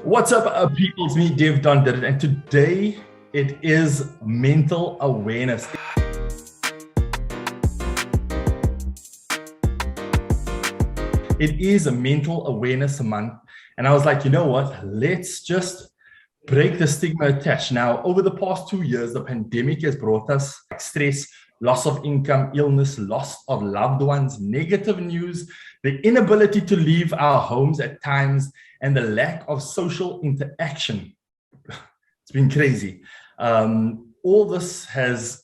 What's up, people? It's me, Devdondidit, and today it is mental awareness. It is a mental awareness month, and I was like, you know what? Let's just break the stigma attached. Now, over the past 2 years, the pandemic has brought us stress, loss of income, illness, loss of loved ones, negative news, the inability to leave our homes at times, and the lack of social interaction. It's been crazy. All this has,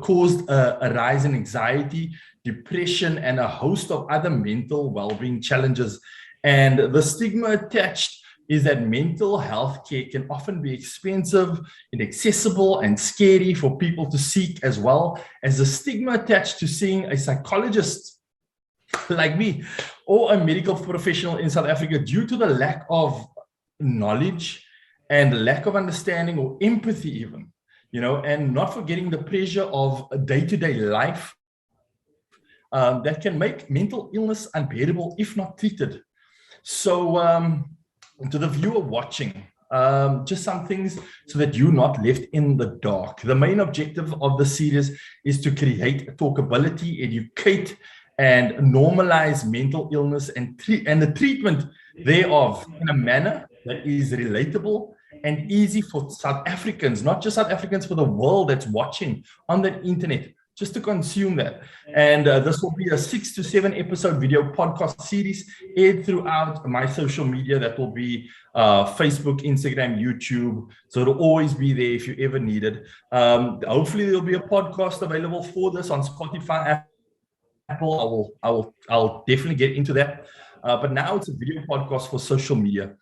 caused a rise in anxiety, depression, and a host of other mental well-being challenges. And the stigma attached is that mental health care can often be expensive, inaccessible, and scary for people to seek, as well as the stigma attached to seeing a psychologist like me or a medical professional in South Africa due to the lack of knowledge and lack of understanding or empathy even, and not forgetting the pressure of a day-to-day life that can make mental illness unbearable if not treated. So to the viewer watching, just some things so that you're not left in the dark. The main objective of the series is to create talkability, educate, and normalize mental illness and the treatment thereof in a manner that is relatable and easy for South Africans, not just South Africans, for the world that's watching on the internet, just to consume that. And this will be a 6 to 7 episode video podcast series aired throughout my social media. That will be Facebook, Instagram, YouTube. So it'll always be there if you ever need it. Hopefully there'll be a podcast available for this on Spotify, Apple. I'll definitely get into that. But now it's a video podcast for social media.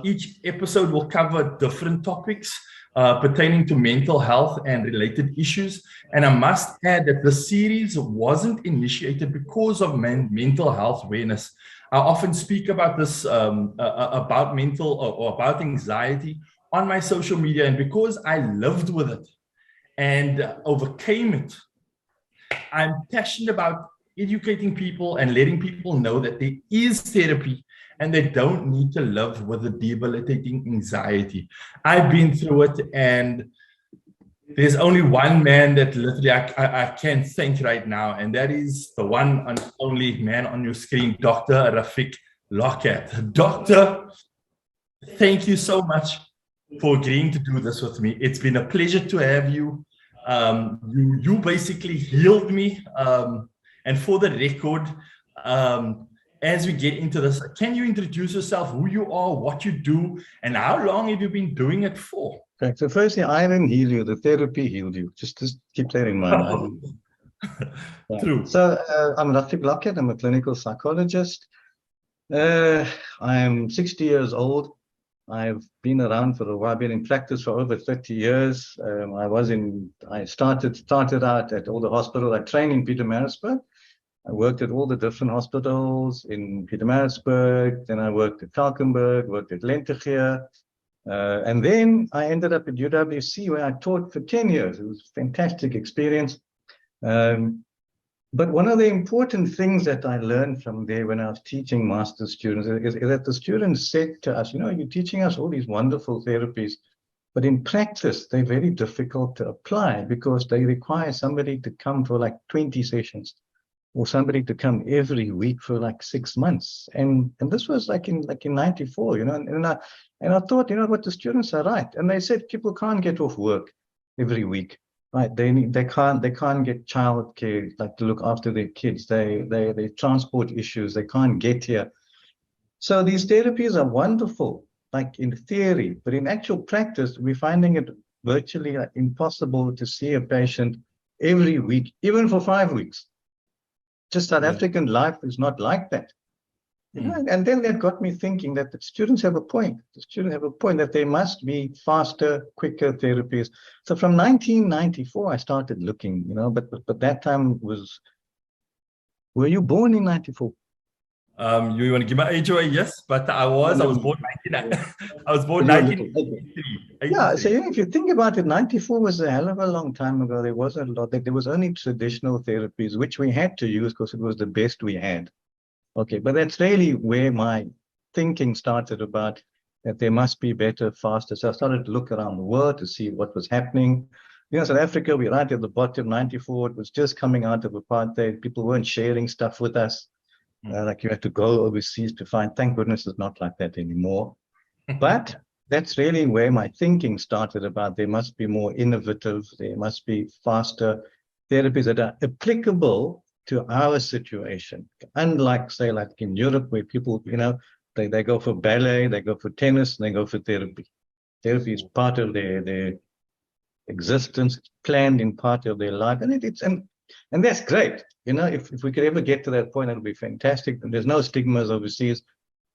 Each episode will cover different topics pertaining to mental health and related issues. And I must add that the series wasn't initiated because of mental health awareness. I often speak about this, about mental or about anxiety on my social media. And because I lived with it and overcame it, I'm passionate about educating people and letting people know that there is therapy and they don't need to live with a debilitating anxiety. I've been through it, and there's only one man that literally I can thank right now, and that is the one and only man on your screen, Dr. Rafiq Lockhat. Doctor, thank you so much for agreeing to do this with me. It's been a pleasure to have you. You basically healed me. And for the record, as we get into this, can you introduce yourself, who you are, what you do, and how long have you been doing it for? Okay, so firstly, I didn't heal you. The therapy healed you. Just keep that in mind. True. So I'm Rafiq Lockhat. I'm a clinical psychologist. I'm 60 years old. I've been around for a while. I've been in practice for over 30 years. I started out at all the hospitals. I trained in Pietermaritzburg. I worked at all the different hospitals in Pietermaritzburg. Then I worked at Valkenburg, worked at Lentegeur. And then I ended up at UWC, where I taught for 10 years. It was a fantastic experience. But one of the important things that I learned from there when I was teaching master's students is that the students said to us, you're teaching us all these wonderful therapies, but in practice, they're very difficult to apply because they require somebody to come for like 20 sessions or somebody to come every week for like 6 months. And this was like in 94, and I thought, what, the students are right. And they said people can't get off work every week. Right, they can't get childcare, like to look after their kids. They transport issues. They can't get here. So these therapies are wonderful, like in theory, but in actual practice, we're finding it virtually impossible to see a patient every week, even for 5 weeks. Just South African life is not like that. And then that got me thinking that the students have a point. The students have a point that there must be faster, quicker therapies. So from 1994, I started looking, but that time was, were you born in 94? You want to give my age away? Yes, but I was born 19. I was born 1983. Yeah, so if you think about it, 94 was a hell of a long time ago. There wasn't a lot. There was only traditional therapies, which we had to use because it was the best we had. Okay, but that's really where my thinking started about that there must be better, faster. So I started to look around the world to see what was happening. South Africa, we're right at the bottom, 94. It was just coming out of apartheid. People weren't sharing stuff with us. Like you had to go overseas to find. Thank goodness it's not like that anymore. But that's really where my thinking started about there must be more innovative, there must be faster therapies that are applicable to our situation. Unlike, say, like in Europe, where people, they go for ballet, they go for tennis, and they go for therapy. Therapy is part of their existence, it's planned in part of their life, and that's great. If we could ever get to that point, that would be fantastic. And there's no stigmas overseas.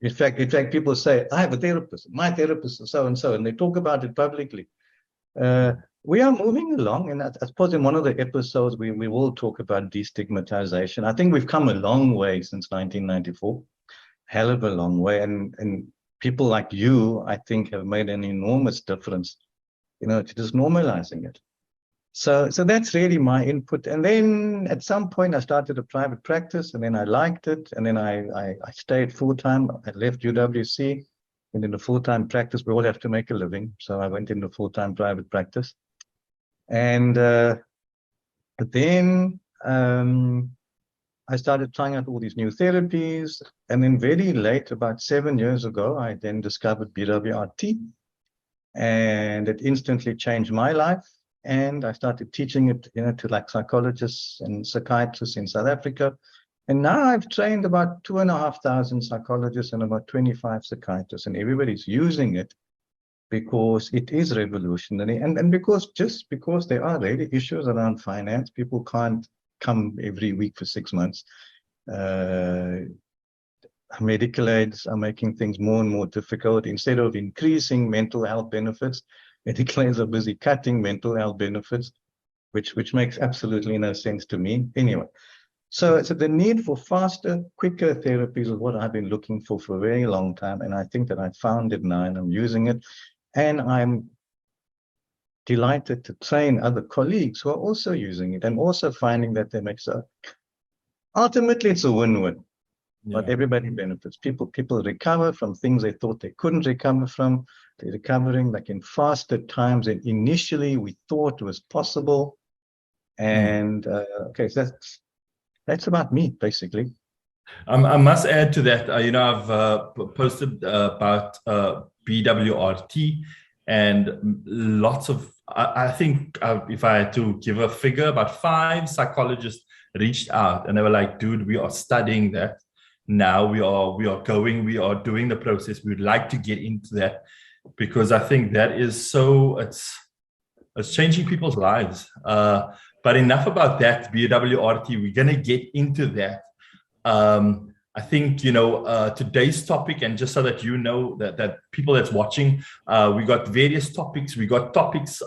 In fact, people say, I have a therapist. My therapist is so and so, and they talk about it publicly. We are moving along, and I suppose in one of the episodes we will talk about destigmatization. I think we've come a long way since 1994, hell of a long way, and people like you, I think, have made an enormous difference, to just normalizing it. So that's really my input. And then at some point I started a private practice, and then I liked it, and then I stayed full-time. I left UWC, and in a full-time practice, we all have to make a living. So I went into full-time private practice. And then I started trying out all these new therapies. And then very late, about 7 years ago, I then discovered BWRT. And it instantly changed my life. And I started teaching it, to like psychologists and psychiatrists in South Africa. And now I've trained about 2,500 psychologists and about 25 psychiatrists, and everybody's using it because it is revolutionary. And because there are really issues around finance, people can't come every week for 6 months. Medical aids are making things more and more difficult. Instead of increasing mental health benefits, medical aids are busy cutting mental health benefits, which makes absolutely no sense to me. Anyway, so the need for faster, quicker therapies is what I've been looking for a very long time, and I think that I found it now, and I'm using it, and I'm delighted to train other colleagues who are also using it and also finding that they make so. Ultimately, it's a win-win. Yeah. But everybody benefits. People recover from things they thought they couldn't recover from. They're recovering like in faster times than initially we thought was possible. And okay, so that's about me, basically. I must add to that. I've posted about BWRT, and lots of. I think if I had to give a figure, about 5 psychologists reached out, and they were like, "Dude, we are studying that. Now we are doing the process. We'd like to get into that, because I think that is so, it's changing people's lives. But enough about that, BWRT, we're going to get into that. I think, today's topic, and just so that you know that people that's watching, we got various topics. We got topics,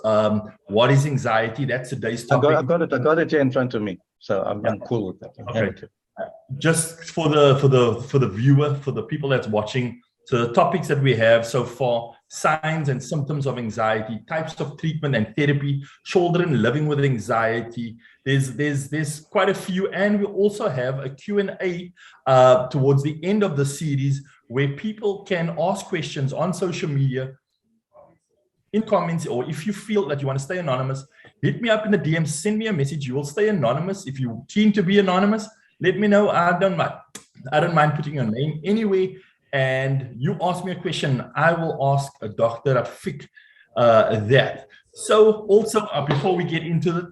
what is anxiety? That's today's topic. I got it here in front of me. So I'm cool with that. Okay. Just for the viewer, for the people that's watching, so the topics that we have so far: signs and symptoms of anxiety, types of treatment and therapy, children living with anxiety. There's quite a few, and we also have a Q&A towards the end of the series where people can ask questions on social media, in comments, or if you feel that you want to stay anonymous, hit me up in the DMs, send me a message. You will stay anonymous. If you're keen to be anonymous, let me know. I don't mind putting your name anywhere. And you ask me a question, I will ask a Dr. Rafiq that. So also, before we get into it,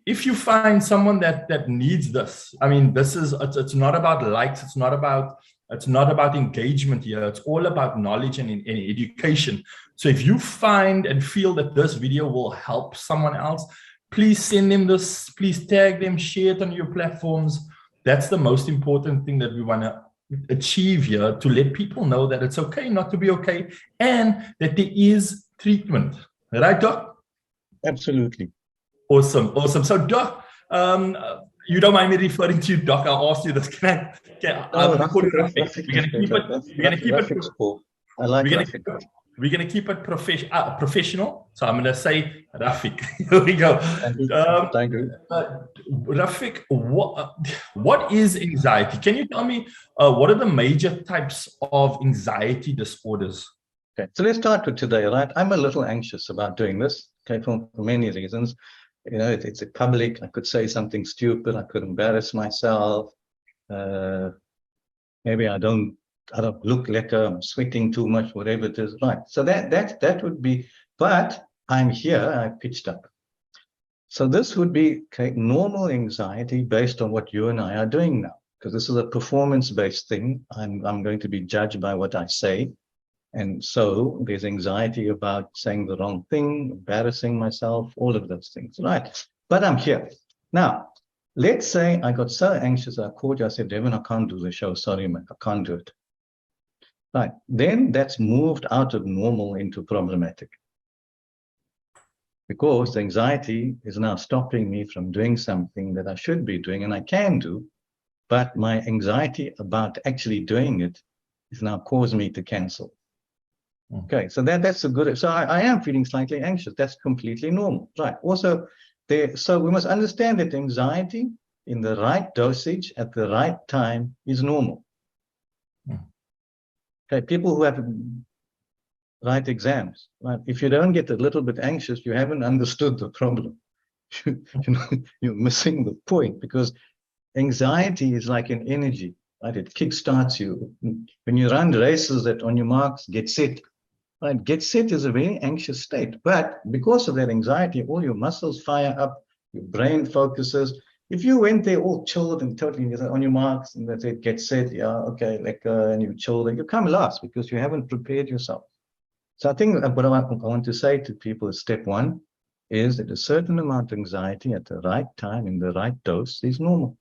if you find someone that needs this, I mean, it's not about likes, it's not about engagement here. It's all about knowledge and education. So if you find and feel that this video will help someone else, please send them this, please tag them, share it on your platforms. That's the most important thing that we want to achieve here, to let people know that it's okay not to be okay, and that there is treatment. Right, Doc? Absolutely. Awesome. So, Doc, you don't mind me referring to you, Doc? I'll ask you this. We're going to keep it. I like Rafiq. We're going to keep it professional. So I'm going to say Rafiq. Here we go. Thank you. Thank you. Rafiq, what is anxiety? Can you tell me what are the major types of anxiety disorders? Okay, so let's start with today, right? I'm a little anxious about doing this, okay, for many reasons. You know, it's a public. I could say something stupid. I could embarrass myself. Maybe I don't look like I'm sweating too much, whatever it is. Right. So that would be, but I'm here, I pitched up. So this would be normal anxiety based on what you and I are doing now, because this is a performance-based thing. I'm going to be judged by what I say. And so there's anxiety about saying the wrong thing, embarrassing myself, all of those things, right? But I'm here. Now, let's say I got so anxious, I called you, I said, Devin, I can't do the show. Sorry, man, I can't do it. Right. Then that's moved out of normal into problematic. Because the anxiety is now stopping me from doing something that I should be doing and I can do, but my anxiety about actually doing it is now causing me to cancel. Okay, so that's a good, so I am feeling slightly anxious. That's completely normal, right? Also, so we must understand that anxiety in the right dosage at the right time is normal. Okay, people who have write exams, right? If you don't get a little bit anxious, you haven't understood the problem. You're missing the point, because anxiety is like an energy, right? It kickstarts you. When you run races that on your marks, get set. Right, get set is a very anxious state, but because of that anxiety, all your muscles fire up, your brain focuses. If you went there all chilled and totally on your marks and that's it, get set, yeah, okay, like, and you chill, you come last because you haven't prepared yourself. So I think what I want to say to people is step one is that a certain amount of anxiety at the right time in the right dose is normal.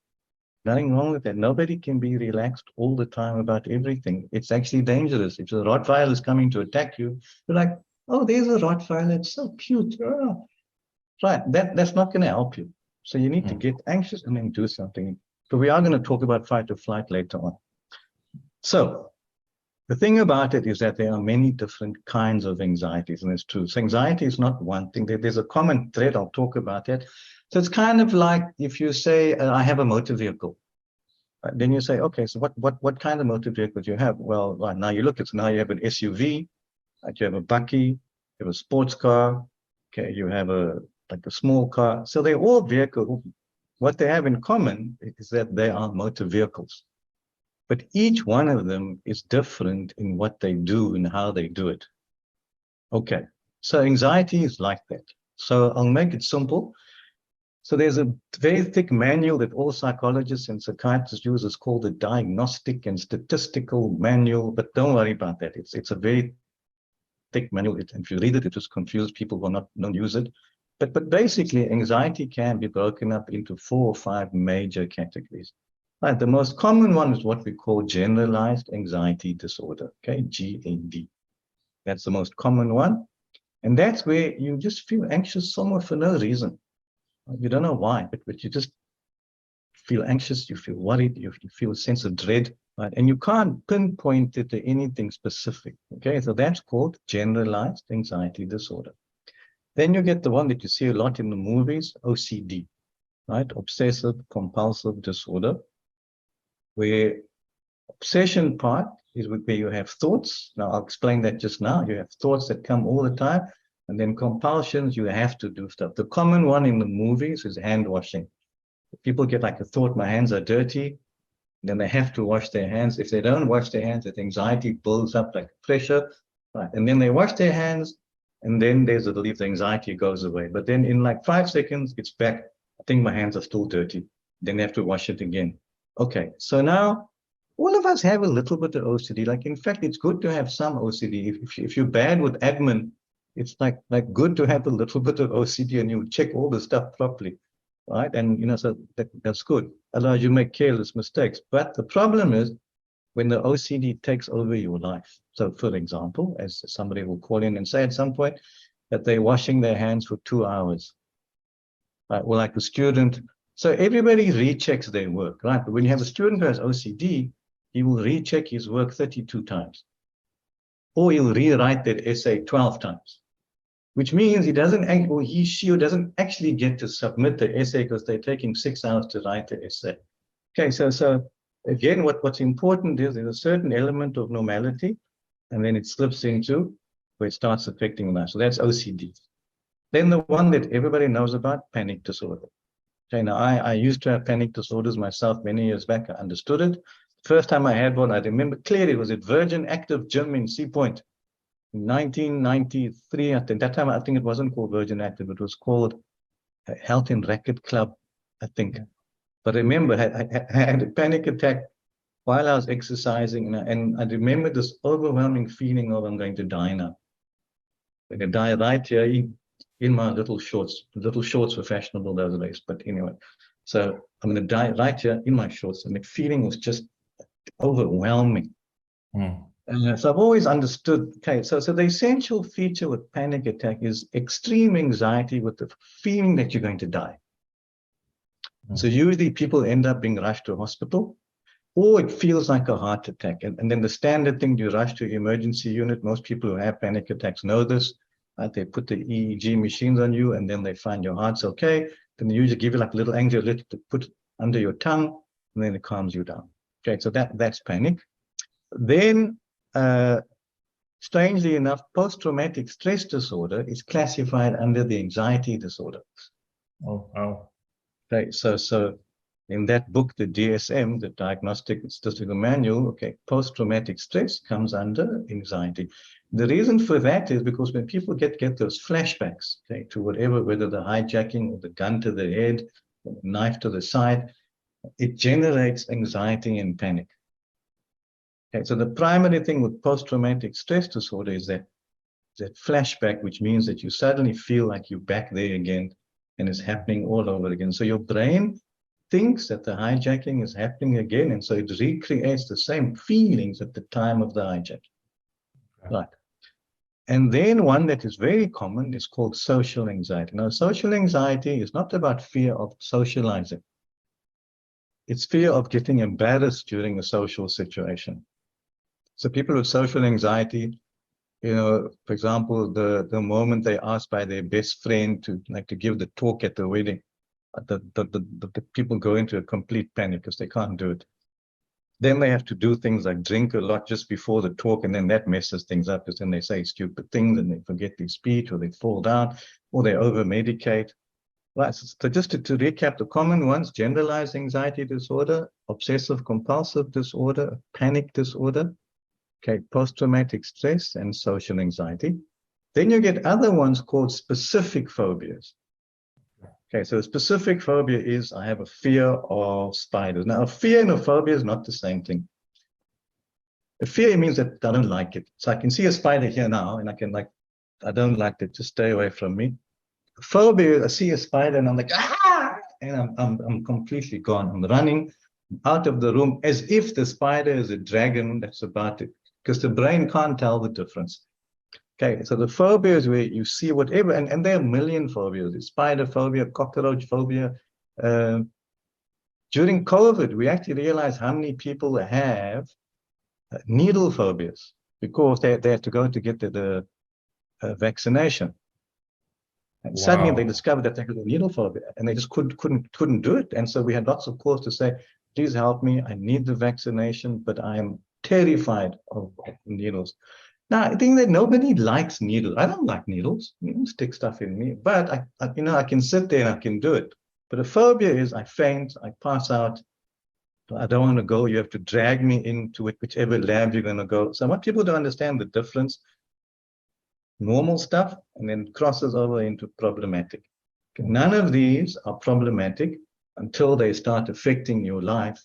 Nothing wrong with that. Nobody can be relaxed all the time about everything. It's actually dangerous. If a Rottweiler is coming to attack you, you're like, oh, there's a Rottweiler. It's so cute. Oh. Right. That's not going to help you. So you need to get anxious and then do something. But we are going to talk about fight or flight later on. So the thing about it is that there are many different kinds of anxieties, and it's true. So anxiety is not one thing. There's a common thread. I'll talk about that. So it's kind of like if you say, I have a motor vehicle. Then you say, okay, so what kind of motor vehicle do you have? Well, right now you look at, now you have an SUV, you have a bakkie, you have a sports car, okay, you have like a small car. So they're all vehicles. What they have in common is that they are motor vehicles. But each one of them is different in what they do and how they do it. Okay, so anxiety is like that. So I'll make it simple. So there's a very thick manual that all psychologists and psychiatrists use. It's called the Diagnostic and Statistical Manual, but don't worry about that. It's a very thick manual. If you read it, it just confuses people who don't use it. But basically, anxiety can be broken up into 4 or 5 major categories. Right, the most common one is what we call generalized anxiety disorder, okay, GAD. That's the most common one. And that's where you just feel anxious somewhat for no reason. You don't know why, but you just feel anxious, you feel worried, you feel a sense of dread, right? And you can't pinpoint it to anything specific, okay? So that's called generalized anxiety disorder. Then you get the one that you see a lot in the movies, OCD, right? Obsessive compulsive disorder, where obsession part is where you have thoughts. Now, I'll explain that just now. You have thoughts that come all the time. And then compulsions, you have to do stuff. The common one in the movies is hand washing. People get like a thought, my hands are dirty. Then they have to wash their hands. If they don't wash their hands, that anxiety builds up like pressure. Right? And then they wash their hands. And then there's a belief the anxiety goes away. But then in like 5 seconds, it's back. I think my hands are still dirty. Then they have to wash it again. Okay, so now all of us have a little bit of OCD. Like, in fact, it's good to have some OCD. If you're bad with admin, it's like good to have a little bit of OCD and you check all the stuff properly, right? And, so that's good. Otherwise, you make careless mistakes. But the problem is when the OCD takes over your life. So, for example, as somebody will call in and say at some point that they're washing their hands for 2 hours, right? Or like a student. So everybody rechecks their work, right? But when you have a student who has OCD, he will recheck his work 32 times. or he'll rewrite that essay 12 times, which means he doesn't, or he, she doesn't actually get to submit the essay because they're taking 6 hours to write the essay. Okay, so again, what's important is there's a certain element of normality, and then it slips into where it starts affecting life. So that's OCD. Then the one that everybody knows about, panic disorder. Okay, now I used to have panic disorders myself many years back. I understood it. First time I had one, I remember clearly, it was at Virgin Active Gym in Sea Point in 1993. At that time, I think it wasn't called Virgin Active. It was called Health and Racket Club, I think. Yeah. But I remember I had a panic attack while I was exercising, and I remember this overwhelming feeling of I'm going to die now. I'm going to die right here in my little shorts. Little shorts were fashionable those days, but anyway. So I'm going to die right here in my shorts, and the feeling was just overwhelming. So I've always understood, okay, so the essential feature with panic attack is extreme anxiety with the feeling that you're going to die. So usually people end up being rushed to a hospital, or it feels like a heart attack. And then the standard thing, you rush to the emergency unit. Most people who have panic attacks know this. Right? They put the EEG machines on you, and then they find your heart's okay. Then they usually give you like a little anxiolytic to put under your tongue, and then it calms you down. Okay, so that's panic. Then, strangely enough, post-traumatic stress disorder is classified under the anxiety disorder. Oh, wow. Okay, so in that book, the DSM, the Diagnostic Statistical Manual, okay, post-traumatic stress comes under anxiety. The reason for that is because when people get those flashbacks, okay, to whatever, whether the hijacking or the gun to the head, or the knife to the side, it generates anxiety and panic. Okay, so the primary thing with post-traumatic stress disorder is that flashback, which means that you suddenly feel like you're back there again, and it's happening all over again. So your brain thinks that the hijacking is happening again, and so it recreates the same feelings at the time of the hijacking. Okay. Right. And then one that is very common is called social anxiety. Now, social anxiety is not about fear of socializing. It's fear of getting embarrassed during a social situation. So people with social anxiety, you know, for example, the moment they asked by their best friend to give the talk at the wedding, the people go into a complete panic because they can't do it. Then they have to do things like drink a lot just before the talk, and then that messes things up because then they say stupid things and they forget their speech, or they fall down, or they over-medicate. Right, so just to recap the common ones: generalized anxiety disorder, obsessive compulsive disorder, panic disorder, okay, post-traumatic stress, and social anxiety. Then you get other ones called specific phobias. Okay, so a specific phobia is I have a fear of spiders. Now, a fear and a phobia is not the same thing. A fear means that I don't like it. So I can see a spider here now, and I can I don't like it, just stay away from me. A phobia, I see a spider and I'm like, ah! And I'm completely gone. I'm running out of the room as if the spider is a dragon that's about it, because the brain can't tell the difference. Okay, so the phobia is where you see whatever, and there are a million phobias. There's spider phobia, cockroach phobia. During COVID, we actually realized how many people have needle phobias because they had to go to get the vaccination. And suddenly they discovered that they had a needle phobia, and they just couldn't do it. And so we had lots of calls to say, please help me, I need the vaccination, but I am terrified of needles. Now, I think that nobody likes needles. I don't like needles. You don't stick stuff in me. But, I can sit there and I can do it. But a phobia is I faint, I pass out, I don't want to go. You have to drag me into it, whichever lab you're going to go. So I want people to understand the difference. Normal stuff, and then crosses over into problematic. Okay, none of these are problematic until they start affecting your life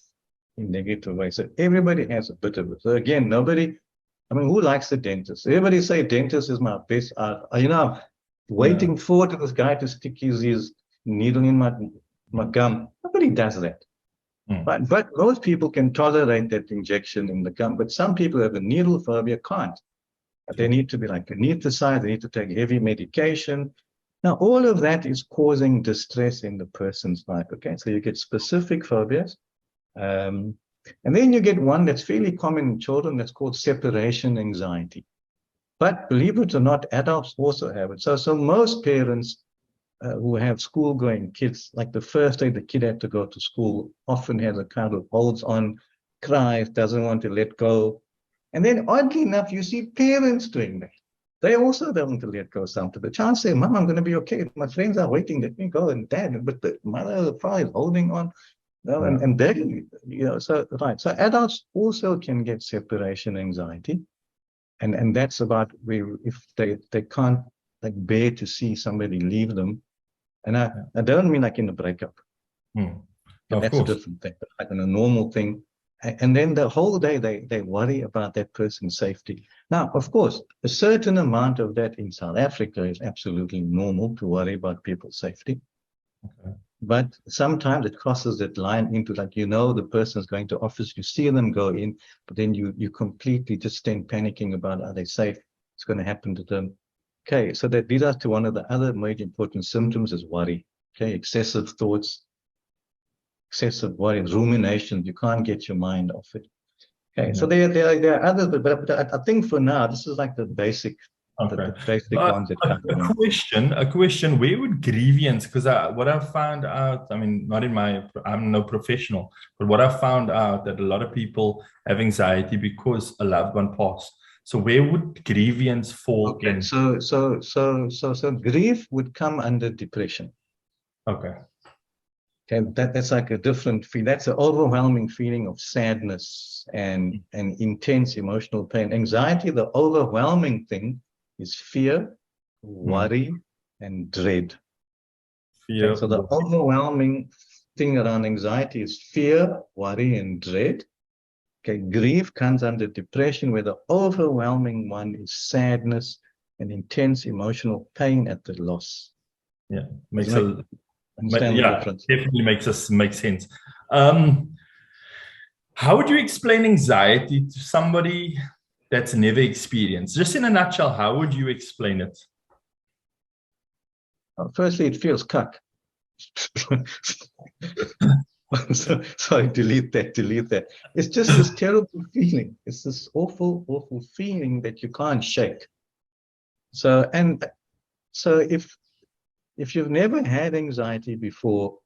in negative ways. So everybody has a bit of it. So again, who likes the dentist? Everybody say dentist is my best. I'm waiting for this guy to stick his needle in my gum. Nobody does that. But most people can tolerate that injection in the gum. But some people have a needle phobia, can't. They need to be anesthetized. They need to take heavy medication. Now, all of that is causing distress in the person's life. Okay, so you get specific phobias. And then you get one that's fairly common in children that's called separation anxiety. But believe it or not, adults also have it. So most parents who have school-going kids, like the first day the kid had to go to school, often has a kind of holds on, cries, doesn't want to let go. And then oddly enough, you see parents doing that. They also don't want to let go sometimes. The child say, Mom, I'm going to be okay. My friends are waiting. Let me go. And Dad, but the mother, the father is holding on. No, and then, so, right. So adults also can get separation anxiety. And that's about if they can't like bear to see somebody leave them. And I don't mean like in a breakup. That's a different thing, but like in a normal thing. And then the whole day they worry about that person's safety. Now, of course, a certain amount of that in South Africa is absolutely normal to worry about people's safety. But sometimes it crosses that line into like, the person's going to office, you see them go in, but then you completely just stand panicking about, are they safe? It's going to happen to them. Okay, so that leads us to one of the other major important symptoms is worry. Okay, excessive thoughts, excessive worry, rumination. You can't get your mind off it. Okay, so there are others, but I think for now, this is like the basic. The basic ones that come a question, where would grievance, because what I found out, I mean, I'm no professional, but what I found out that a lot of people have anxiety because a loved one passed. So where would grievance fall in? So grief would come under depression. Okay, that's like a different feeling. That's an overwhelming feeling of sadness and intense emotional pain. Anxiety, the overwhelming thing, is fear, worry, and dread. Fear. So the overwhelming thing around anxiety is fear, worry, and dread. Okay, grief comes under depression, where the overwhelming one is sadness and intense emotional pain at the loss. Yeah, understand the difference? Definitely makes sense. How would you explain anxiety to somebody that's never experienced? Just in a nutshell, how would you explain it? Firstly, it feels cuck. Sorry, delete that. It's just this terrible feeling. It's this awful, awful feeling that you can't shake. So if you've never had anxiety before,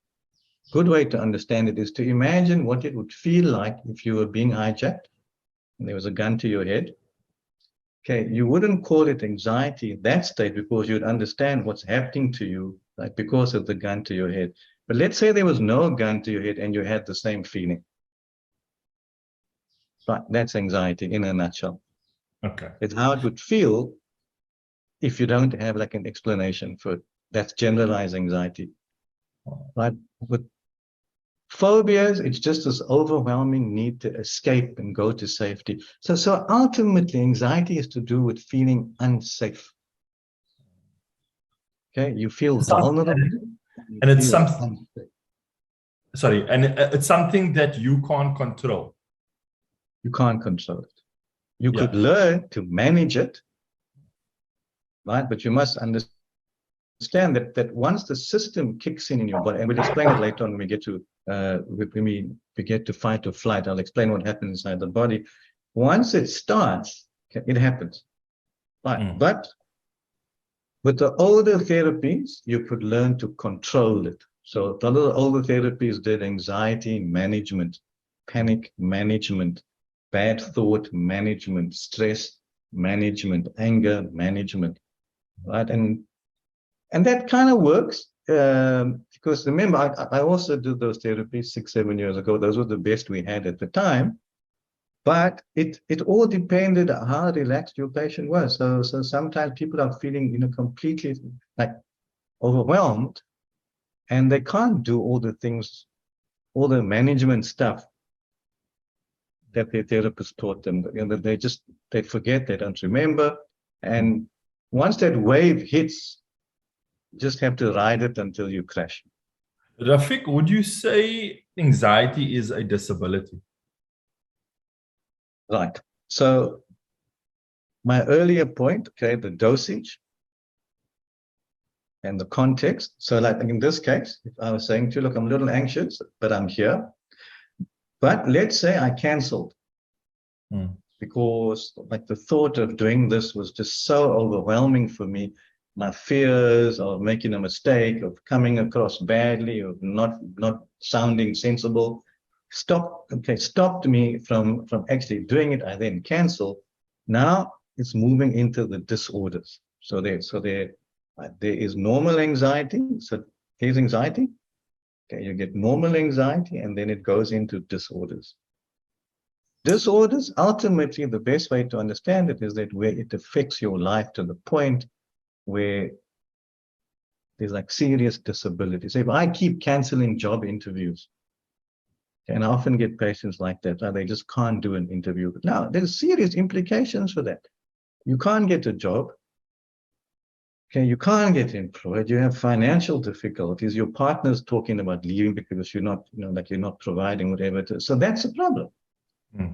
good way to understand it is to imagine what it would feel like if you were being hijacked and there was a gun to your head. Okay, you wouldn't call it anxiety in that state because you'd understand what's happening to you, like because of the gun to your head. But let's say there was no gun to your head and you had the same feeling. Right, that's anxiety in a nutshell. Okay. It's how it would feel if you don't have like an explanation for it. That's generalized anxiety. Right? With phobias, it's just this overwhelming need to escape and go to safety. So ultimately, anxiety is to do with feeling unsafe. Okay, you feel vulnerable. And it's something. Sorry, and it's something that you can't control. You can't control it. You could learn to manage it, right? But you must understand that once the system kicks in your body, and we'll explain it later on when we get to we get to fight or flight. I'll explain what happens inside the body. Once it starts, it happens. Right. But with the older therapies, you could learn to control it. So the older therapies did anxiety management, panic management, bad thought management, stress management, anger management, right? And that kind of works because remember, I also did those therapies 6-7 years ago. Those were the best we had at the time. But it all depended on how relaxed your patient was. So sometimes people are feeling, completely like overwhelmed, and they can't do all the things, all the management stuff that their therapist taught them. They forget, they don't remember. And once that wave hits, you just have to ride it until you crash. Rafiq, would you say anxiety is a disability? Right. So my earlier point, okay, the dosage and the context. So like in this case, if I was saying to you, look, I'm a little anxious, but I'm here. But let's say I canceled. because like the thought of doing this was just so overwhelming for me. My fears of making a mistake, of coming across badly, of not sounding sensible, stopped me from actually doing it. I then cancel. Now it's moving into the disorders. So there is normal anxiety. So here's anxiety. Okay, you get normal anxiety, and then it goes into disorders. Disorders, ultimately, the best way to understand it is that where it affects your life to the point where there's like serious disability. So if I keep canceling job interviews, and I often get patients like that, they just can't do an interview. Now, there's serious implications for that. You can't get a job. Okay, you can't get employed. You have financial difficulties. Your partner's talking about leaving because you're not, like you're not providing whatever it is. So that's a problem.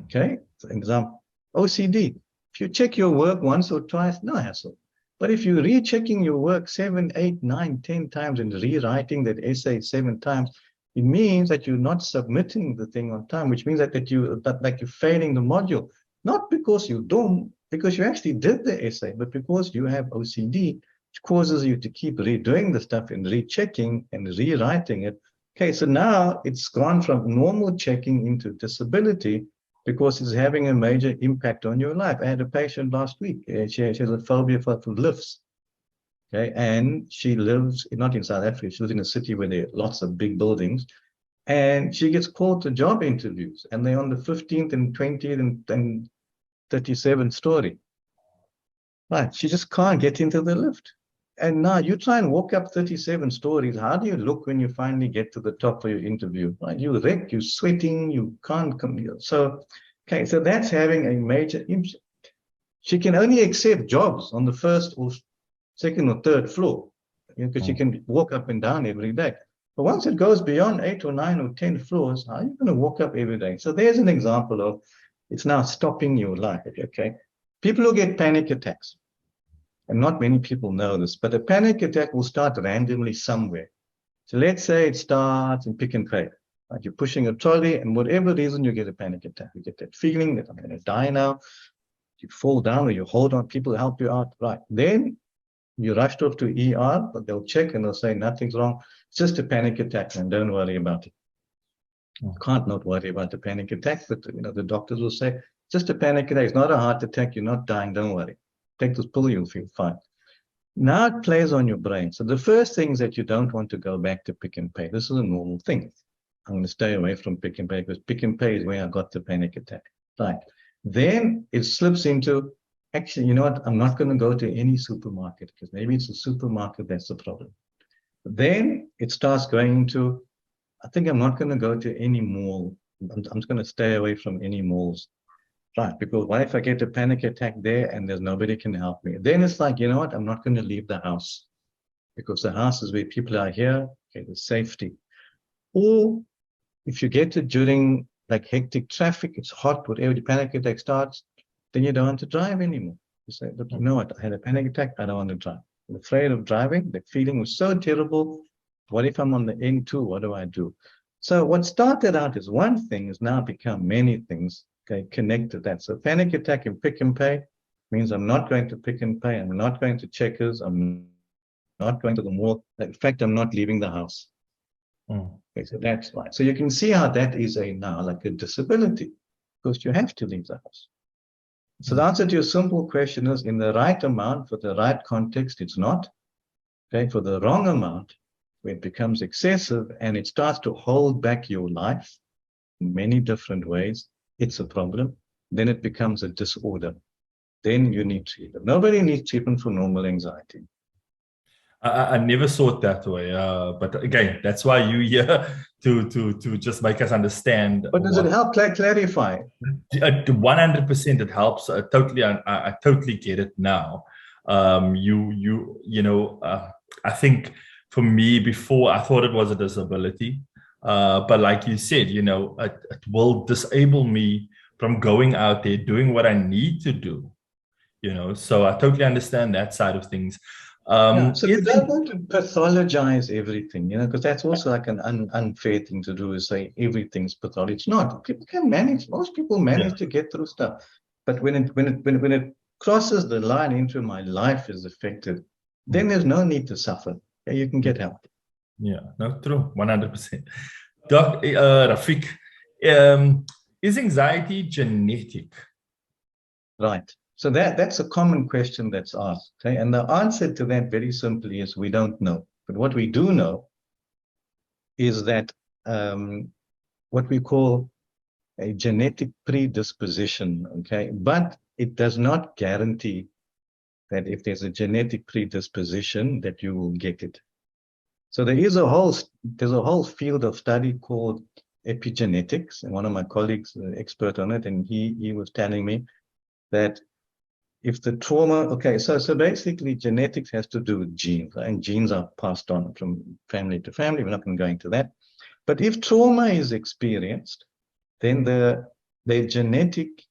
Okay, for example, OCD. If you check your work once or twice, no hassle. But if you're rechecking your work 7, 8, 9, 10 times and rewriting that essay 7 times, it means that you're not submitting the thing on time, which means that you're failing the module, not because you're dumb, because you actually did the essay, but because you have OCD, which causes you to keep redoing the stuff and rechecking and rewriting it. Okay, so now it's gone from normal checking into disability because it's having a major impact on your life. I had a patient last week. She has a phobia for lifts. Okay, and she lives not in South Africa. She lives in a city where there are lots of big buildings, and she gets called to job interviews, and they're on the 15th and 20th and 37th story. Right, she just can't get into the lift. And now you try and walk up 37 stories. How do you look when you finally get to the top of your interview? Right? You wreck, you're sweating, you can't come here. So, okay, so that's having a major impact. She can only accept jobs on the first or second or third floor because she can walk up and down every day. But once it goes beyond 8 or 9 or 10 floors, how are you going to walk up every day? So there's an example of it's now stopping your life. Okay, people who get panic attacks. And not many people know this, but a panic attack will start randomly somewhere. So let's say it starts in Pick n Pay. Like you're pushing a trolley, and whatever reason, you get a panic attack. You get that feeling that I'm going to die now. You fall down or you hold on, people help you out. Right. Then you rushed off to ER, but they'll check and they'll say nothing's wrong. It's just a panic attack, and don't worry about it. You can't not worry about the panic attack, but the doctors will say, just a panic attack. It's not a heart attack. You're not dying. Don't worry. Take this pill, you'll feel fine. Now it plays on your brain. So the first thing is that you don't want to go back to Pick n Pay. This is a normal thing. I'm going to stay away from Pick n Pay because Pick n Pay is where I got the panic attack. Right. Then it slips into, actually, you know what? I'm not going to go to any supermarket because maybe it's the supermarket that's the problem. Then it starts going into, I think I'm not going to go to any mall. I'm just going to stay away from any malls. Right, because what if I get a panic attack there and there's nobody can help me? Then it's like, you know what? I'm not going to leave the house because the house is where people are here. Okay, there's safety. Or if you get it during like hectic traffic, it's hot, whatever, the panic attack starts, then you don't want to drive anymore. You say, look, you know what? I had a panic attack. I don't want to drive. I'm afraid of driving. The feeling was so terrible. What if I'm on the N2? What do I do? So what started out as one thing has now become many things. Okay, connect to that. So panic attack in Pick n Pay means I'm not going to Pick n Pay. I'm not going to Checkers. I'm not going to the mall. In fact, I'm not leaving the house. Okay, so that's why. So you can see how that is now like a disability because you have to leave the house. So the answer to your simple question is in the right amount for the right context, it's not. Okay, for the wrong amount, where it becomes excessive and it starts to hold back your life in many different ways, it's a problem. Then it becomes a disorder. Then you need treatment. Nobody needs treatment for normal anxiety. I never saw it that way. But again, that's why you're here to just make us understand. But does it help clarify? 100% it helps. I totally get it now. I think for me before I thought it was a disability. But like you said, it will disable me from going out there, doing what I need to do, so I totally understand that side of things. So you don't want to pathologize everything, because that's also like an unfair thing to do is say everything's pathology. It's not. People can manage. Most people manage to get through stuff. But when it crosses the line into my life is affected, then there's no need to suffer. Yeah, you can get help. Yeah, no, true, 100%. Doc, Rafiq, is anxiety genetic? Right. So that's a common question that's asked. Okay? And the answer to that very simply is we don't know. But what we do know is that what we call a genetic predisposition, okay? But it does not guarantee that if there's a genetic predisposition that you will get it. So there's a whole field of study called epigenetics, and one of my colleagues, an expert on it, and he was telling me that if the trauma, okay, so basically genetics has to do with genes, and genes are passed on from family to family. We're not going to go into that. But if trauma is experienced, then the genetic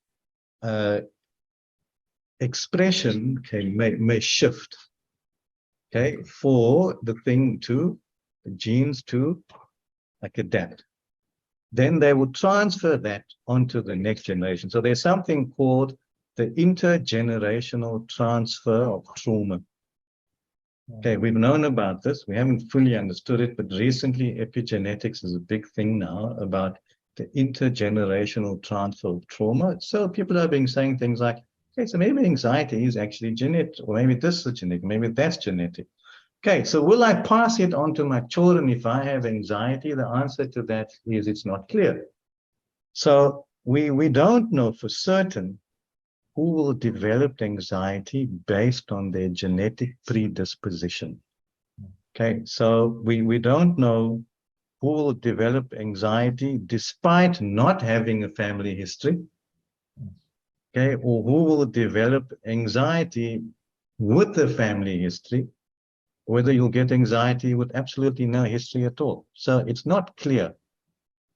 expression may shift, okay, for the genes to like adapt. Then they will transfer that onto the next generation. So there's something called the intergenerational transfer of trauma. Okay, we've known about this. We haven't fully understood it, but recently epigenetics is a big thing now about the intergenerational transfer of trauma. So people have been saying things like, okay, so maybe anxiety is actually genetic, or maybe this is genetic, maybe that's genetic. Okay, so will I pass it on to my children if I have anxiety? The answer to that is it's not clear. So we don't know for certain who will develop anxiety based on their genetic predisposition. Okay, so we don't know who will develop anxiety despite not having a family history. Okay, or who will develop anxiety with a family history, whether you'll get anxiety with absolutely no history at all. So it's not clear.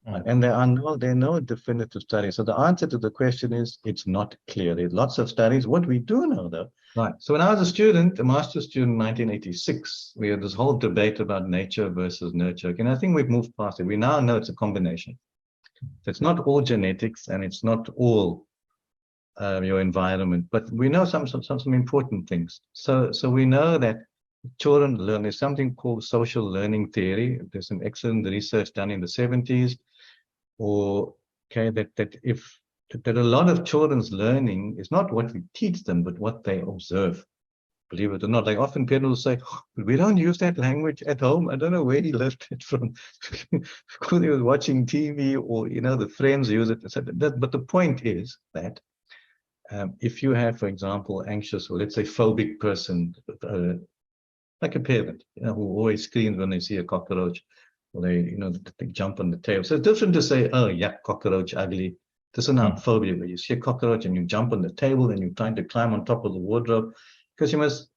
And there are no definitive studies. So the answer to the question is it's not clear. There's lots of studies. What we do know, though, right? So when I was a student, a master's student in 1986, we had this whole debate about nature versus nurture. And I think we've moved past it. We now know it's a combination. So it's not all genetics and it's not all your environment, but we know some important things. So we know that children learn. There's something called social learning theory. There's some excellent research done in the 70s. Or okay, that a lot of children's learning is not what we teach them, but what they observe. Believe it or not, like often parents will say, oh, we don't use that language at home. I don't know where he learned it from. Because he was watching TV, or the friends use it. But the point is that if you have, for example, anxious or let's say phobic person, like a parent, who always screams when they see a cockroach, or they jump on the table. So it's different to say, oh, yeah, cockroach, ugly. This is not phobia, where you see a cockroach and you jump on the table and you're trying to climb on top of the wardrobe, because you must.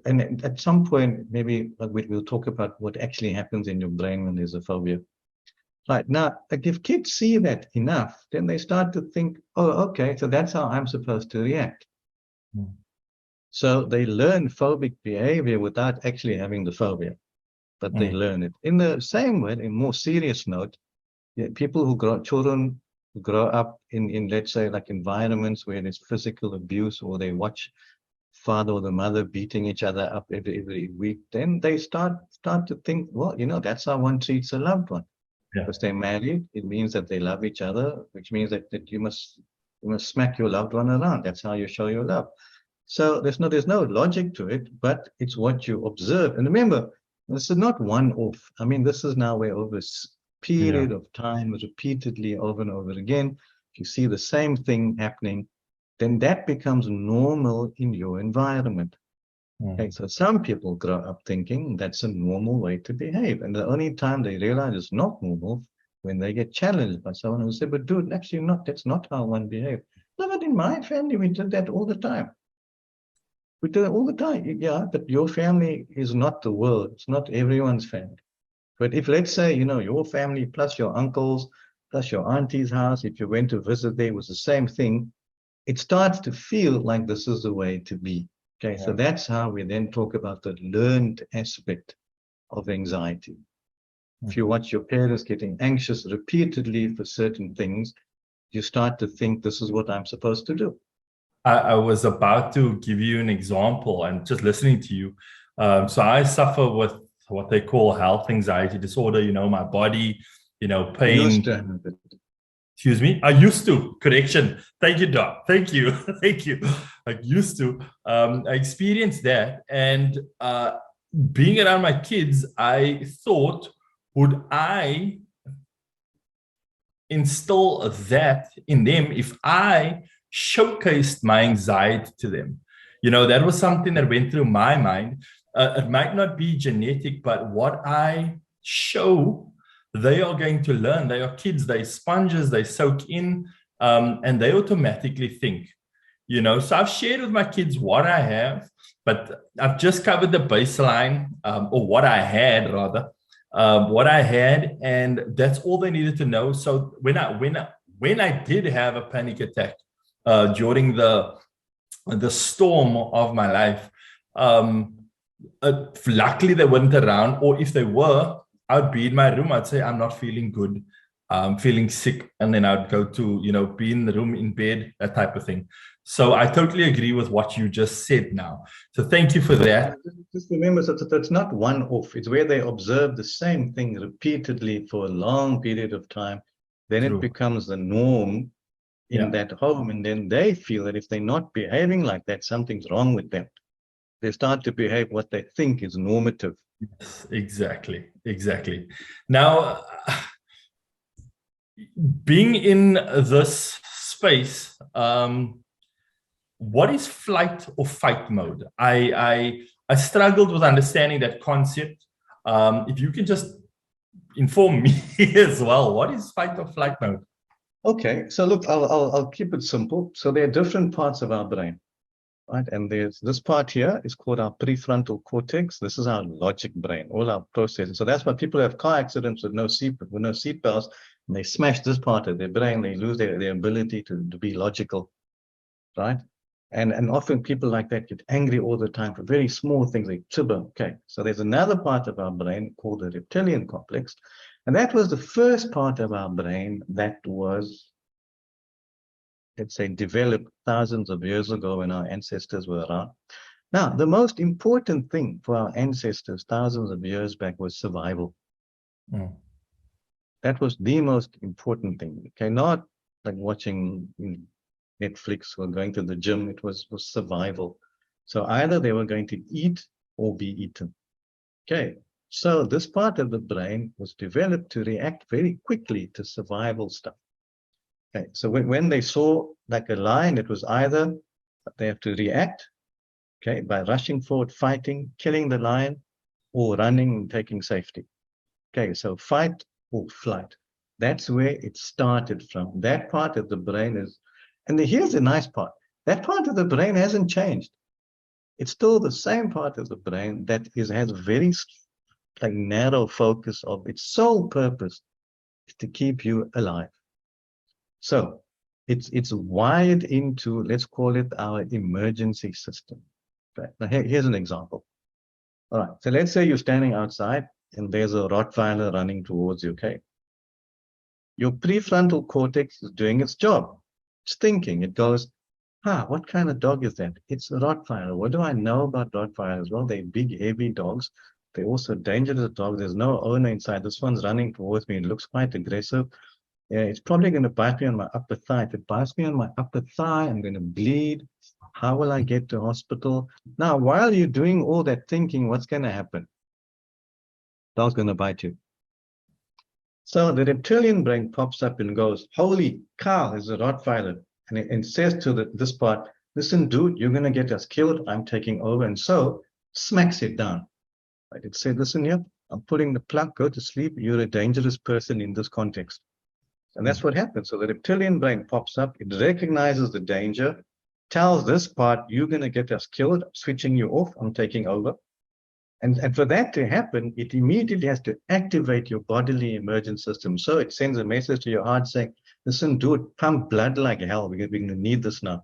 And at some point, maybe we'll talk about what actually happens in your brain when there's a phobia. Right now, like if kids see that enough, then they start to think, oh, okay, so that's how I'm supposed to react. So they learn phobic behavior without actually having the phobia, but they learn it. In the same way, in more serious note, children who grow up in let's say like environments where there's physical abuse, or they watch father or the mother beating each other up every week, then they start to think, well, that's how one treats a loved one. Yeah. Because they're married, it means that they love each other, which means that you must smack your loved one around. That's how you show your love. So there's no logic to it, but it's what you observe. And remember, this is not one-off. I mean, this is now where over a period of time, repeatedly over and over again, if you see the same thing happening, then that becomes normal in your environment. Okay, so some people grow up thinking that's a normal way to behave. And the only time they realize it's not normal when they get challenged by someone who said, but dude, actually that's not how one behaves. No, but in my family, we did that all the time. We do it all the time. Yeah, but your family is not the world. It's not everyone's family. But if, let's say, your family plus your uncles, plus your auntie's house, if you went to visit there, was the same thing, it starts to feel like this is the way to be. Okay, so that's how we then talk about the learned aspect of anxiety. If you watch your parents getting anxious repeatedly for certain things, you start to think this is what I'm supposed to do. I was about to give you an example and just listening to you. So I suffer with what they call health anxiety disorder, my body, Used pain. to have it. Excuse me. I used to. Correction. Thank you, Doc. Thank you. Thank you. I used to. I experienced that. And being around my kids, I thought, would I instill that in them if I showcased my anxiety to them? That was something that went through my mind. It might not be genetic, but what I show, they are going to learn. They are kids, they're sponges, they soak in, and they automatically think. So I've shared with my kids what I have, but I've just covered the baseline, or what I had rather, what I had, and that's all they needed to know. So when I did have a panic attack during the storm of my life, luckily they weren't around, or if they were, I'd be in my room. I'd say I'm not feeling good, I'm feeling sick, and then I'd go to be in the room in bed, that type of thing. So I totally agree with what you just said now. So thank you for that. Just remember that it's not one off. It's where they observe the same thing repeatedly for a long period of time. Then True. it becomes the norm in that home. And then they feel that if they're not behaving like that, something's wrong with them. They start to behave what they think is normative. Yes, exactly. Now, being in this space, what is flight or fight mode? I struggled with understanding that concept. If you can just inform me as well, what is fight or flight mode? Okay, so look, I'll keep it simple. So there are different parts of our brain, right? And there's this part here is called our prefrontal cortex. This is our logic brain, all our processes. So that's why people have car accidents with no seat belts, and they smash this part of their brain. They lose their ability to be logical, right? And often people like that get angry all the time for very small things. They trigger. Okay, so there's another part of our brain called the reptilian complex, and that was the first part of our brain that was, let's say, developed thousands of years ago when our ancestors were around. Now, the most important thing for our ancestors thousands of years back was survival. Mm. That was the most important thing. Okay, not like watching Netflix or going to the gym. It was survival. So either they were going to eat or be eaten. Okay, so this part of the brain was developed to react very quickly to survival stuff. Okay, so when they saw like a lion, it was either they have to react, okay, by rushing forward, fighting, killing the lion, or running and taking safety. Okay, so fight or flight. That's where it started from. That part of the brain is, and here's the nice part. That part of the brain hasn't changed. It's still the same part of the brain that has a very like narrow focus of its sole purpose is to keep you alive. So it's wired into, let's call it our emergency system. Okay. Now here's an example. All right, so let's say you're standing outside and there's a Rottweiler running towards you, okay? Your prefrontal cortex is doing its job. It's thinking. It goes, what kind of dog is that? It's a Rottweiler. What do I know about Rottweilers? Well, they're big, heavy dogs. They're also dangerous dogs. There's no owner inside. This one's running towards me. It looks quite aggressive. Yeah, it's probably going to bite me on my upper thigh. If it bites me on my upper thigh, I'm going to bleed. How will I get to hospital? Now, while you're doing all that thinking, what's going to happen? Dog's going to bite you. So the reptilian brain pops up and goes, holy cow, there's a Rottweiler. And it says to this part, listen, dude, you're going to get us killed. I'm taking over. And so smacks it down. Right? It said, listen here, I'm pulling the plug, go to sleep. You're a dangerous person in this context. And that's what happens. So the reptilian brain pops up, it recognizes the danger, tells this part, you're going to get us killed, I'm switching you off, I'm taking over. And for that to happen, it immediately has to activate your bodily emergence system. So it sends a message to your heart saying, listen, dude, pump blood like hell. We're going to need this now.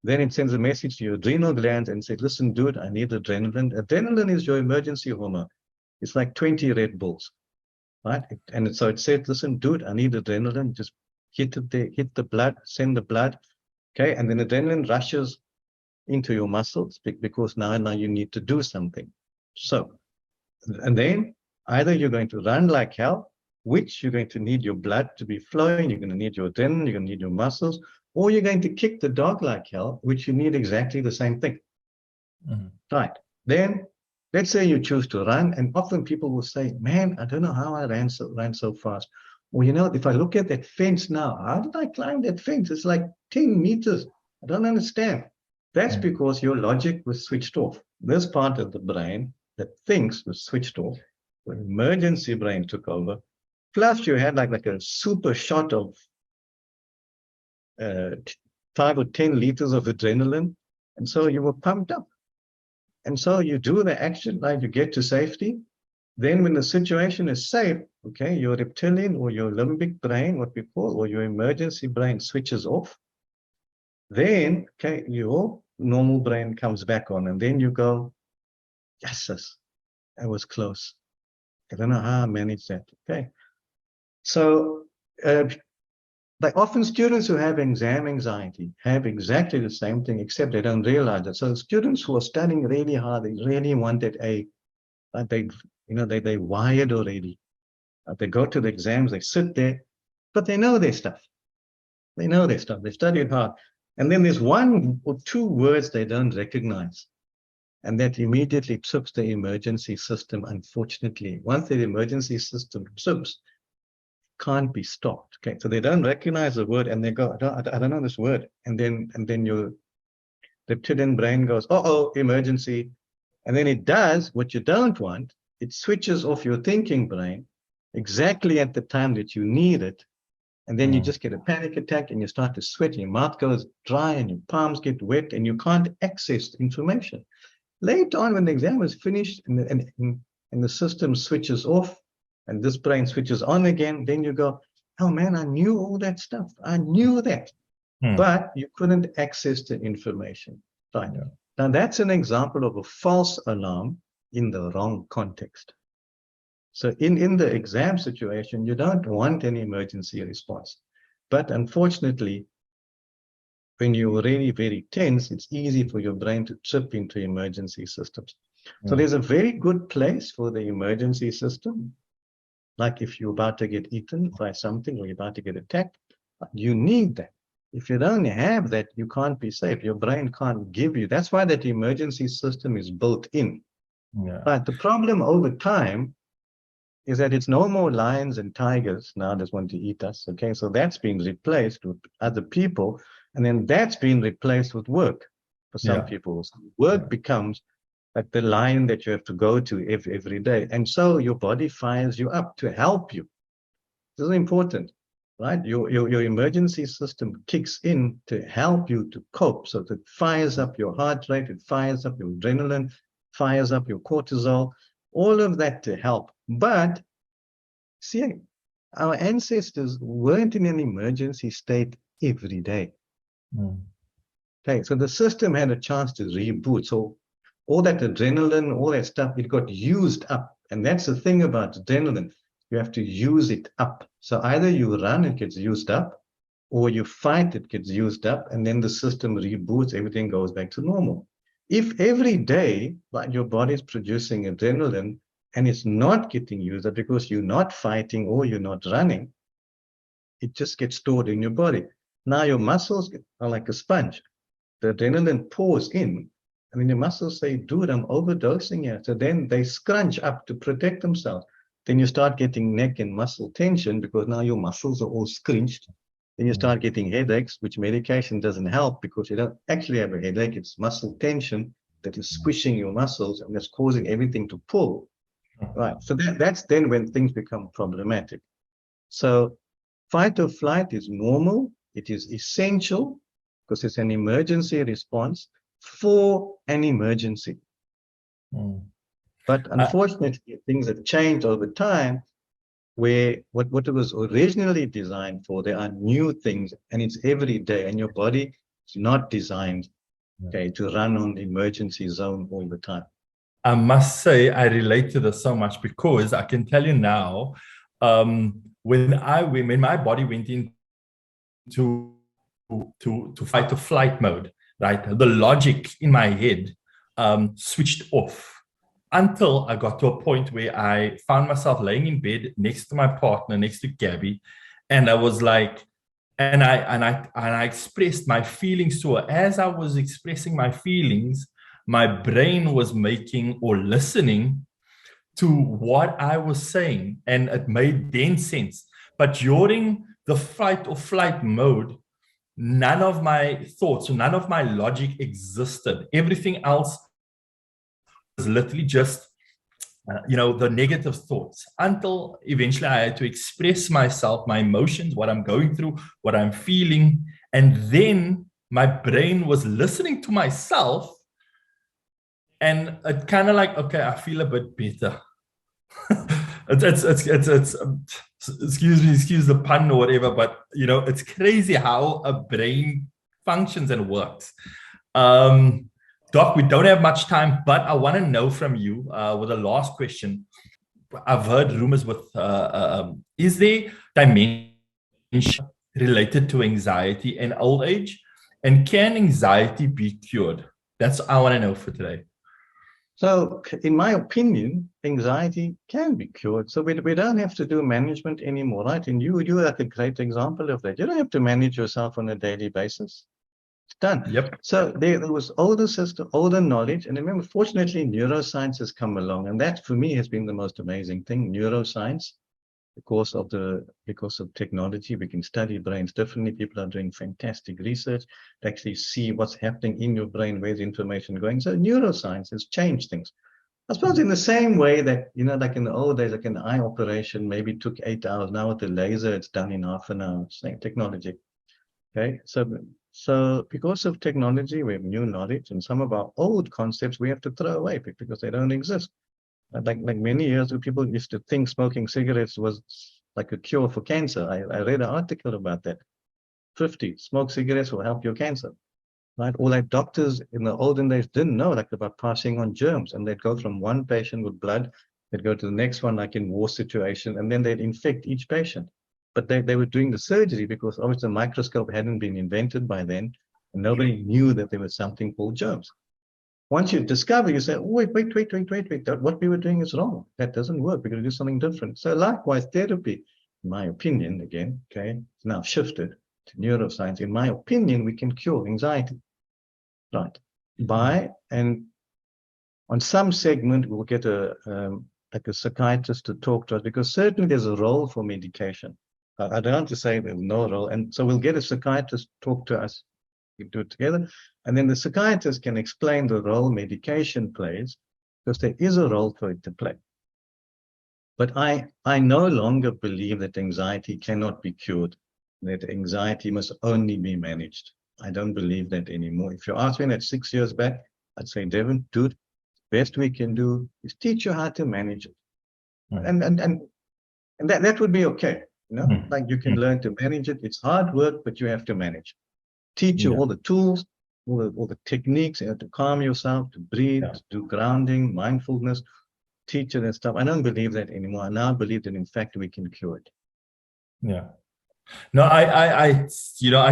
Then it sends a message to your adrenal glands and says, listen, dude, I need adrenaline. Adrenaline is your emergency hormone. It's like 20 Red Bulls. Right? And so it said, listen, dude, I need adrenaline. Just hit the blood, send the blood. Okay, and then adrenaline rushes into your muscles because now you need to do something. So, and then either you're going to run like hell, which you're going to need your blood to be flowing, you're going to need your adrenaline, you're going to need your muscles, or you're going to kick the dog like hell, which you need exactly the same thing. Right. Then let's say you choose to run, and often people will say, man, I don't know how I ran so fast. Or, you know, if I look at that fence now, how did I climb that fence? It's like 10 meters. I don't understand. That's because your logic was switched off. This part of the brain that thinks was switched off. When emergency brain took over, plus you had like a super shot of 5 or 10 liters of adrenaline. And so you were pumped up. And so you do the action, like you get to safety. Then when the situation is safe, okay, your reptilian or your limbic brain, what we call, or your emergency brain switches off. Then, okay, your normal brain comes back on, and then you go, yes, I was close. I don't know how I managed that. Okay. So like often students who have exam anxiety have exactly the same thing, except they don't realize it. So students who are studying really hard, they really wanted they wired already. They go to the exams, they sit there, but they know their stuff. They know their stuff. They studied hard. And then there's 1 or 2 words they don't recognize. And that immediately trips the emergency system, unfortunately. Once the emergency system trips, can't be stopped. Okay, so they don't recognize the word and they go, I don't know this word. And then your reptilian brain goes, oh, emergency. And then it does what you don't want. It switches off your thinking brain exactly at the time that you need it. And then you just get a panic attack and you start to sweat, and your mouth goes dry and your palms get wet and you can't access the information. Later on, when the exam is finished and the system switches off and this brain switches on again, then you go, oh man, I knew all that stuff. I knew that. But you couldn't access the information. Right. Yeah. Now, that's an example of a false alarm in the wrong context. So in the exam situation, you don't want an emergency response. But unfortunately, when you're already very tense, it's easy for your brain to trip into emergency systems. So there's a very good place for the emergency system. Like if you're about to get eaten by something or you're about to get attacked, you need that. If you don't have that, you can't be safe. Your brain can't give you. That's why that emergency system is built in. Yeah. But the problem over time is that it's no more lions and tigers now that want to eat us. Okay, so that's been replaced with other people, and then that's been replaced with work for some people. So work becomes like the line that you have to go to every day, and so your body fires you up to help you. This is important, right? Your emergency system kicks in to help you to cope. So it fires up your heart rate, it fires up your adrenaline, fires up your cortisol, all of that to help. But see, our ancestors weren't in an emergency state every day. Okay, so the system had a chance to reboot. So all that adrenaline, all that stuff, it got used up. And that's the thing about adrenaline. You have to use it up. So either you run, it gets used up, or you fight, it gets used up, and then the system reboots, everything goes back to normal. If every day, like your body's producing adrenaline and it's not getting used up because you're not fighting or you're not running, it just gets stored in your body. Now your muscles are like a sponge. The adrenaline pours in, and then your muscles say, dude, I'm overdosing here. So then they scrunch up to protect themselves. Then you start getting neck and muscle tension because now your muscles are all scrunched. Then you start getting headaches, which medication doesn't help because you don't actually have a headache. It's muscle tension that is squishing your muscles and that's causing everything to pull. Right. So that's then when things become problematic. So fight or flight is normal. It is essential because it's an emergency response for an emergency. But unfortunately, things have changed over time where what it was originally designed for, there are new things and it's every day, and your body is not designed to run on the emergency zone all the time. I must say I relate to this so much because I can tell you now, when my body went into to fight or flight mode, right? The logic in my head switched off until I got to a point where I found myself laying in bed next to my partner, next to Gabby, and I was like, and I expressed my feelings to her. As I was expressing my feelings, my brain was making or listening to what I was saying, and it made then sense. But during the fight or flight mode, none of my thoughts, none of my logic existed. Everything else was literally just the negative thoughts, until eventually I had to express myself, my emotions, what I'm going through, what I'm feeling. And then my brain was listening to myself, and it kind of like, okay, I feel a bit better. it's excuse the pun or whatever, but it's crazy how a brain functions and works. Doc, we don't have much time, but I want to know from you with a last question. I've heard rumors with, is there dementia related to anxiety and old age? And can anxiety be cured? That's what I want to know for today. So in my opinion, anxiety can be cured. So we don't have to do management anymore, right? And you're like a great example of that. You don't have to manage yourself on a daily basis. It's done. Yep. So there was older system, older knowledge. And remember, fortunately, neuroscience has come along. And that for me has been the most amazing thing, neuroscience. Because of technology, we can study brains differently. People are doing fantastic research to actually see what's happening in your brain, where's information going. So neuroscience has changed things. I suppose in the same way that, like in the old days, like an eye operation maybe took 8 hours. Now with the laser, it's done in half an hour. Same technology. Okay, so because of technology, we have new knowledge, and some of our old concepts we have to throw away because they don't exist. Like many years ago, people used to think smoking cigarettes was like a cure for cancer. I read an article about that. 50, smoke cigarettes will help your cancer, right? All that doctors in the olden days didn't know, like about passing on germs, and they'd go from one patient with blood, they'd go to the next one, like in war situation, and then they'd infect each patient. But they were doing the surgery because obviously the microscope hadn't been invented by then, and nobody knew that there was something called germs. Once you discover, you say, oh, wait, what we were doing is wrong. That doesn't work. We're going to do something different. So likewise, therapy, in my opinion, again, okay, it's now shifted to neuroscience. In my opinion, we can cure anxiety, right? And on some segment, we'll get like a psychiatrist to talk to us, because certainly there's a role for medication. I don't want to say there's no role. And so we'll get a psychiatrist to talk to us. We do it together, and then the psychiatrist can explain the role medication plays, because there is a role for it to play. But I no longer believe that anxiety cannot be cured, that anxiety must only be managed. I don't believe that anymore. If you asked me that 6 years back, I'd say, Devin, dude, the best we can do is teach you how to manage it. And that would be okay. Like you can learn to manage it. It's hard work, but you have to manage. Teach you all the tools, all the techniques, to calm yourself, to breathe, to do grounding, mindfulness, teach it and stuff. I don't believe that anymore. I now believe that in fact we can cure it. Yeah. No, I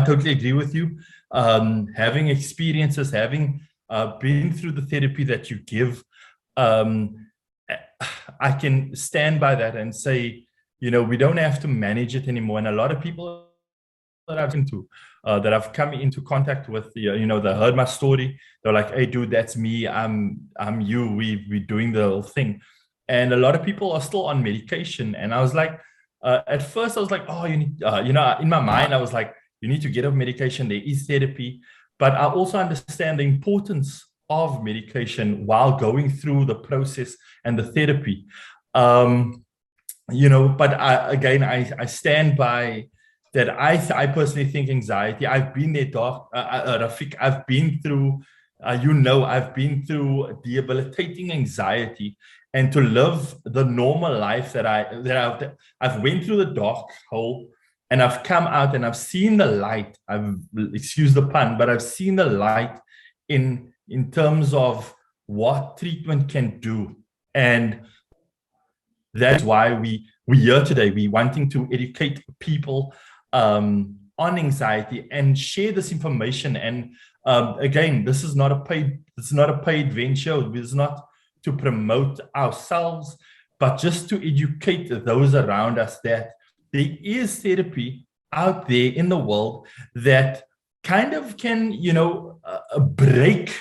totally agree with you. Having experiences, having been through the therapy that you give, I can stand by that and say, we don't have to manage it anymore. And a lot of people that I've come into contact with, they heard my story. They're like, hey, dude, that's me. I'm you. We're doing the whole thing. And a lot of people are still on medication. And I was like, at first I was like, oh, you need, in my mind, I was like, you need to get off medication. There is therapy. But I also understand the importance of medication while going through the process and the therapy. But I stand by that. I personally think anxiety, I've been there, Doc, Rafiq, I've been through, I've been through debilitating anxiety, and to live the normal life that I've went through the dark hole, and I've come out and I've seen the light. Excuse the pun, but I've seen the light in terms of what treatment can do. And that's why we're here today. We're wanting to educate people on anxiety and share this information. And again, this is not a paid venture. This is not to promote ourselves, but just to educate those around us that there is therapy out there in the world that kind of can, break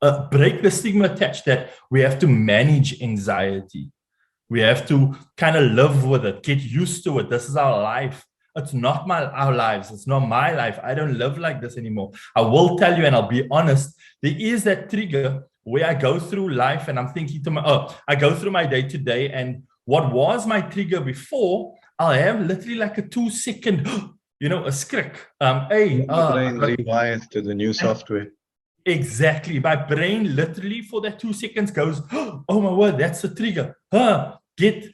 the stigma attached that we have to manage anxiety. We have to kind of live with it, get used to it. This is our life. It's not our lives. It's not my life. I don't live like this anymore. I will tell you, and I'll be honest, there is that trigger where I go through life and I'm thinking I go through my day to day, and what was my trigger before, I'll have literally like a 2-second, a skrik. Brain rewires to the new software. Exactly. My brain literally for that 2 seconds goes, oh my word, that's the trigger. Get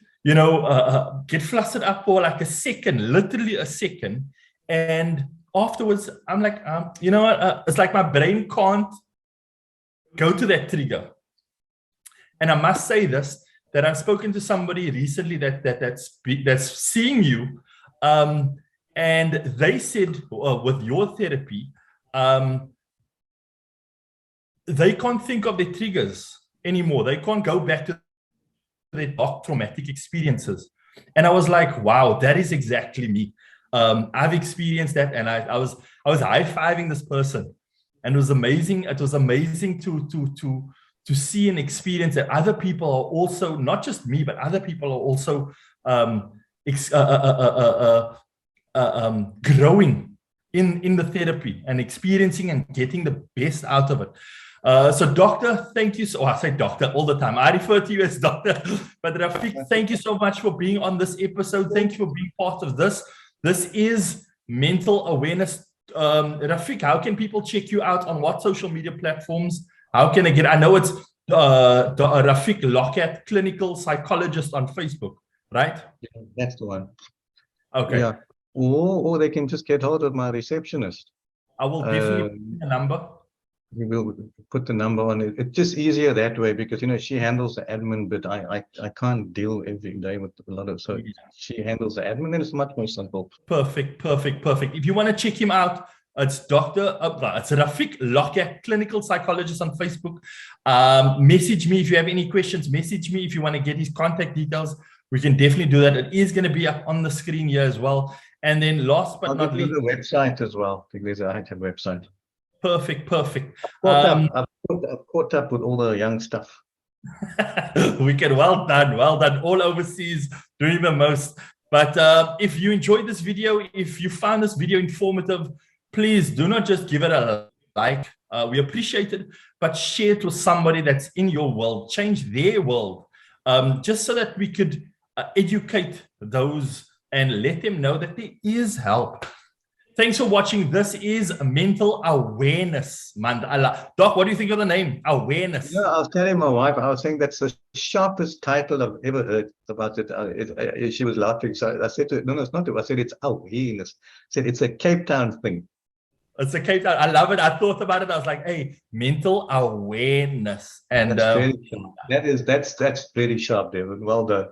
flustered up for like a second, literally a second. And afterwards, I'm like, it's like my brain can't go to that trigger. And I must say this, that I've spoken to somebody recently that's seeing you. And they said, with your therapy, they can't think of their triggers anymore. They can't go back to their dark traumatic experiences. And I was like, wow, that is exactly me. I've experienced that, and I was high-fiving this person, and it was amazing. It was amazing to see and experience that other people are also, not just me, but other people are also growing in the therapy and experiencing and getting the best out of it. So doctor, thank you. I say doctor all the time. I refer to you as doctor, but Rafiq, thank you so much for being on this episode. Thank you for being part of this. This is mental awareness. Rafiq, how can people check you out on what social media platforms? How can they get, I know it's Rafiq Lockhat Clinical Psychologist on Facebook, right? Yeah, that's the one. Okay. Yeah. Or they can just get hold of my receptionist. I will definitely put the number. We will put the number on it. It's just easier that way because she handles the admin bit. I can't deal every day with a lot of, so she handles the admin, and it's much more simple. Perfect. If you want to check him out, it's it's Rafiq Lockhat Clinical Psychologist on Facebook. Message me if you have any questions. Message me if you want to get his contact details. We can definitely do that. It is going to be up on the screen here as well. And then last but not least, the website as well. I think there's a website. Perfect. I've caught up with all the young stuff. We can, well done, all overseas, doing the most. But if you enjoyed this video, if you found this video informative, please do not just give it a like. We appreciate it, but share it with somebody that's in your world, change their world, just so that we could educate those and let them know that there is help. Thanks for watching. This is Mental Awareness, Mandala. Doc, what do you think of the name? Aweh-ness. Yeah, I was telling my wife, I was saying that's the sharpest title I've ever heard about it. She was laughing. So I said to her, no, it's not. I said, it's Aweh-ness. I said, it's a Cape Town thing. It's a Cape Town. I love it. I thought about it. I was like, hey, mental awareness. And that's very sharp, David. Well done.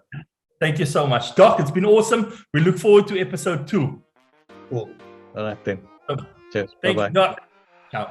Thank you so much. Doc, it's been awesome. We look forward to episode 2. Cool. All right, then. Cheers. Thank you, Doc. Ciao.